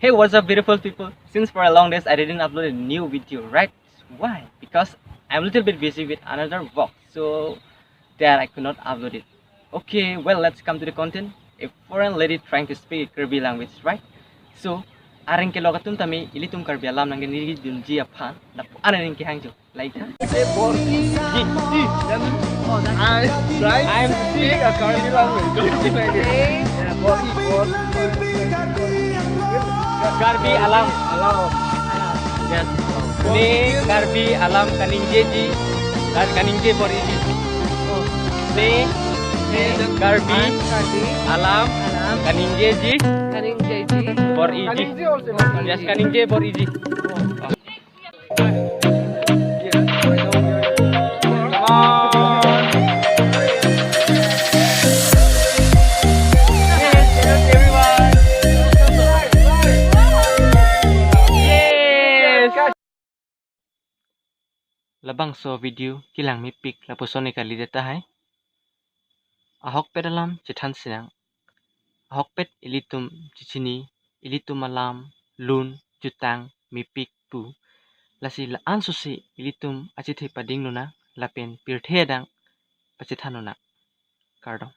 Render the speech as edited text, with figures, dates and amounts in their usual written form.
Hey, what's up, beautiful people? Since for a long days I didn't upload a new video, right? Why? Because I'm a little bit busy with another vlog, so that I could not upload it. Okay, well, let's come to the content. A foreign lady trying to speak Karbi language, right? So, areng ke lokatum tami ilitum Karbi alam nang niri dunji aphan na ananing ke hangjo. Like, huh? I'm speaking a Karbi language. Karbi alam. Hello. Yes. Ni Karbi alam kaningjeji dan kaningje for easy. Ni Karbi alam kaningjeji for easy. Yes, kaningje for easy. Labang so video kilang mi pik la posone kali deta hai ahok pedalam cithan sinang ahok pet ilitum cichini ilitum alam lun jutang mi pik pu lasi la ansusi ilitum achithe pading nuna lapen pirthe dang pachithanuna kardong